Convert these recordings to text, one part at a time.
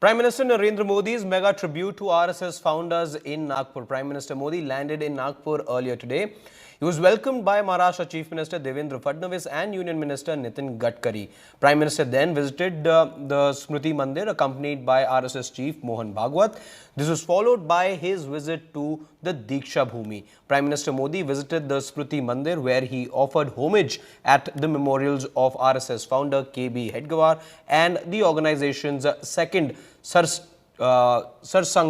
Prime Minister Narendra Modi's mega tribute to RSS founders in Nagpur. Prime Minister Modi landed in Nagpur earlier today. He was welcomed by Maharashtra Chief Minister Devendra Fadnavis and Union Minister Nitin Gadkari. Prime Minister then visited the Smriti Mandir accompanied by RSS Chief Mohan Bhagwat. This was followed by his visit to the Diksha Bhumi. Prime Minister Modi visited the Smriti Mandir where he offered homage at the memorials of RSS founder KB Hedgewar and the organization's second Sarsang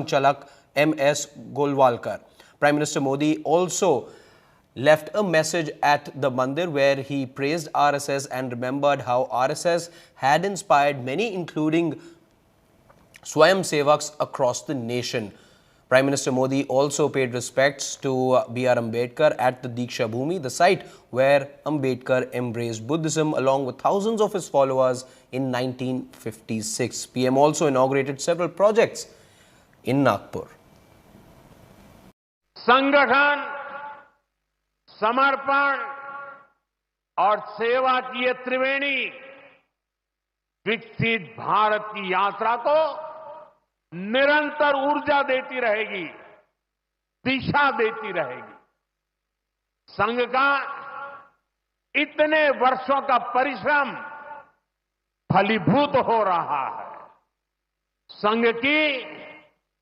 Chalak MS Golwalkar. Prime Minister Modi also left a message at the Mandir where he praised RSS and remembered how RSS had inspired many, including Swayamsevaks across the nation. Prime Minister Modi also paid respects to B.R. Ambedkar at the Diksha Bhumi, the site where Ambedkar embraced Buddhism along with thousands of his followers in 1956. PM also inaugurated several projects in Nagpur. संगठन, समर्पण और सेवा की ये त्रिवेणी विकसित भारत की यात्रा को निरंतर ऊर्जा देती रहेगी, दिशा देती रहेगी। संघ का इतने वर्षों का परिश्रम फलीभूत हो रहा है। संघ की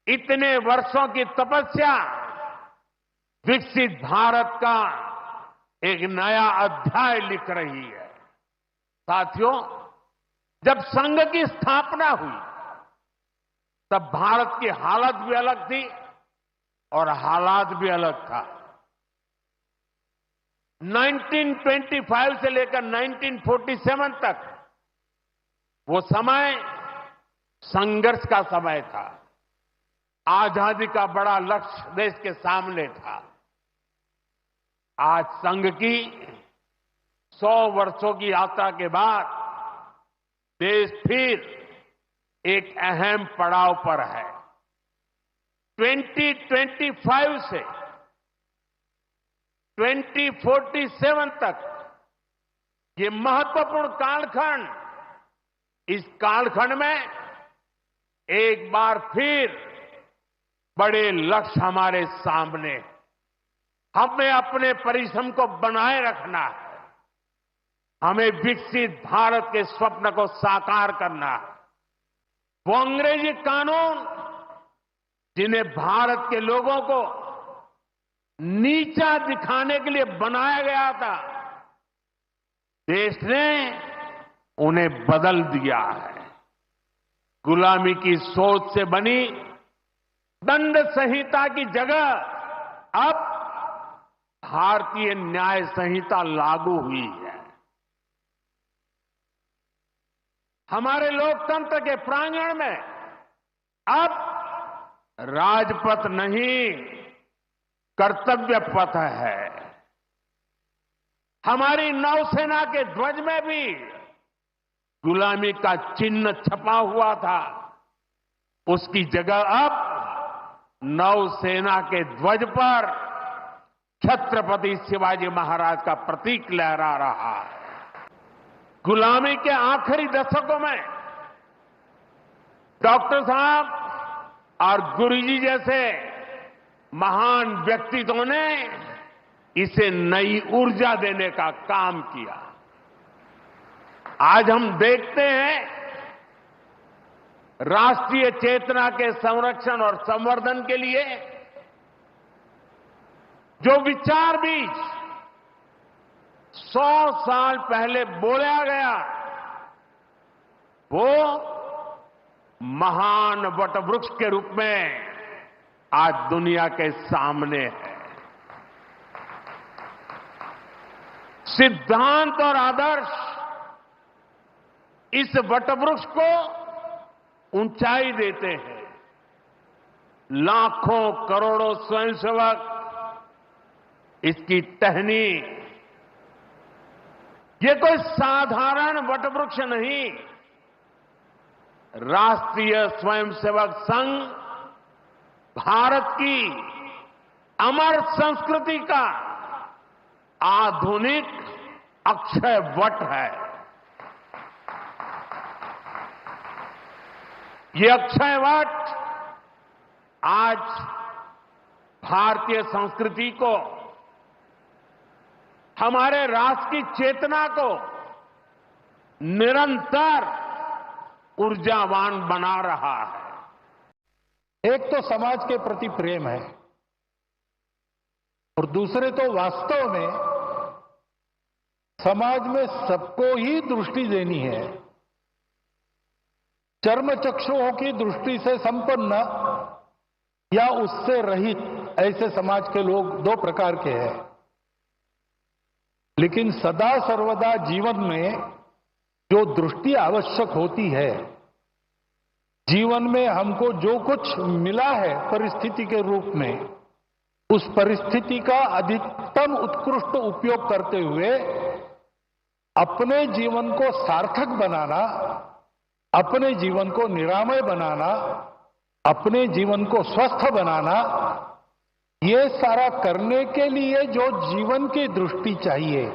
इतने वर्षों की तपस्या विकसित भारत का एक नया अध्याय लिख रही है। साथियों, जब संघ की स्थापना हुई तब भारत की हालत भी अलग थी और हालात भी अलग था। 1925 से लेकर 1947 तक वो समय संघर्ष का समय था। आजादी का बड़ा लक्ष्य देश के सामने था। आज संघ की 100 वर्षों की यात्रा के बाद देश फिर एक अहम पड़ाव पर है। 2025 से 2047 तक ये महत्वपूर्ण कालखंड, इस कालखंड में एक बार फिर बड़े लक्ष्य हमारे सामने हैं। हमें अपने परिश्रम को बनाए रखना है। हमें विकसित भारत के स्वप्न को साकार करना है। वो अंग्रेजी कानून जिन्हें भारत के लोगों को नीचा दिखाने के लिए बनाया गया था, देश ने उन्हें बदल दिया है। गुलामी की सोच से बनी दंड संहिता की जगह अब भारतीय न्याय संहिता लागू हुई है। हमारे लोकतंत्र के प्रांगण में अब राजपथ नहीं, कर्तव्य पथ है। हमारी नौसेना के ध्वज में भी गुलामी का चिन्ह छपा हुआ था। उसकी जगह अब नौसेना के ध्वज पर छत्रपति शिवाजी महाराज का प्रतीक लहरा रहा है। गुलामी के आखिरी दशकों में डॉक्टर साहब और गुरुजी जैसे महान व्यक्तित्वों ने इसे नई ऊर्जा देने का काम किया। आज हम देखते हैं राष्ट्रीय चेतना के संरक्षण और संवर्धन के लिए जो विचार बीज 100 साल पहले बोला गया, वो महान वटवृक्ष के रूप में आज दुनिया के सामने है। सिद्धांत और आदर्श इस वटवृक्ष को ऊंचाई देते हैं। लाखों करोड़ों स्वयंसेवक इसकी टहनी, ये कोई साधारण वटवृक्ष नहीं, राष्ट्रीय स्वयंसेवक संघ भारत की अमर संस्कृति का आधुनिक अक्षय वट है। ये अक्षय वट आज भारतीय संस्कृति को, हमारे राष्ट्र की चेतना को निरंतर ऊर्जावान बना रहा है। एक तो समाज के प्रति प्रेम है और दूसरे तो वास्तव में समाज में सबको ही दृष्टि देनी है। चर्म चक्षुओं की दृष्टि से संपन्न या उससे रहित ऐसे समाज के लोग दो प्रकार के हैं। लेकिन सदा सर्वदा जीवन में जो दृष्टि आवश्यक होती है, जीवन में हमको जो कुछ मिला है परिस्थिति के रूप में, उस परिस्थिति का अधिकतम उत्कृष्ट उपयोग करते हुए अपने जीवन को सार्थक बनाना, अपने जीवन को निरामय बनाना, अपने जीवन को स्वस्थ बनाना, ये सारा करने के लिए जो जीवन की दृष्टि चाहिए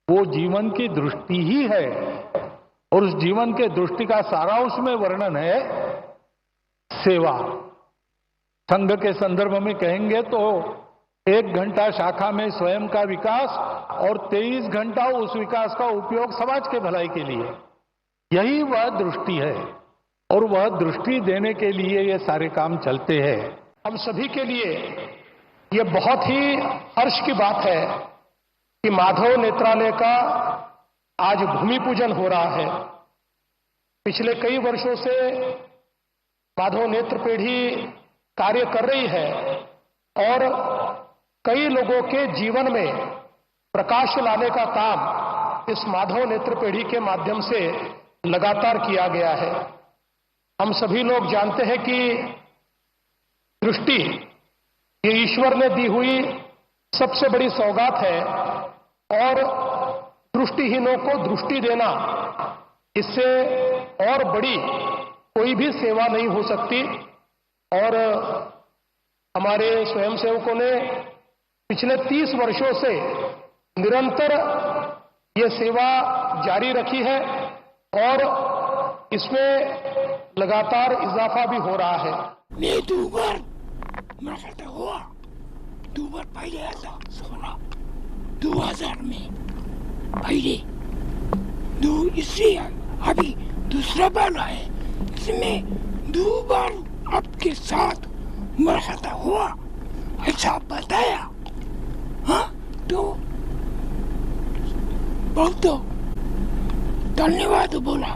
वो जीवन की दृष्टि ही है। और उस जीवन के दृष्टि का सारांश में वर्णन है सेवा। संघ के संदर्भ में कहेंगे तो 1 घंटा शाखा में स्वयं का विकास और 23 घंटा उस विकास का उपयोग समाज के भलाई के लिए, यही वह दृष्टि है और वह दृष्टि देने के लिए ये सारे काम चलते हैं। हम सभी के लिए ये बहुत ही हर्ष की बात है कि माधव नेत्रालय का आज भूमि पूजन हो रहा है। पिछले कई वर्षों से माधव नेत्र पीढ़ी कार्य कर रही है और कई लोगों के जीवन में प्रकाश लाने का काम इस माधव नेत्र पीढ़ी के माध्यम से लगातार किया गया है। हम सभी लोग जानते हैं कि दृष्टि ये ईश्वर ने दी हुई सबसे बड़ी सौगात है और दृष्टिहीनों को दृष्टि देना, इससे और बड़ी कोई भी सेवा नहीं हो सकती। और हमारे स्वयंसेवकों ने पिछले 30 वर्षों से निरंतर ये सेवा जारी रखी है और इसमें लगातार इजाफा भी हो रहा है। मैं 2 बार मरता हुआ, 2 बार पहले आता सोना 2000 में पहले इससे अभी दूसरा बार है, इसमें 2 बार आपके साथ मरता हुआ ऐसा बताया। हाँ, तो बहुत धन्यवाद बोला।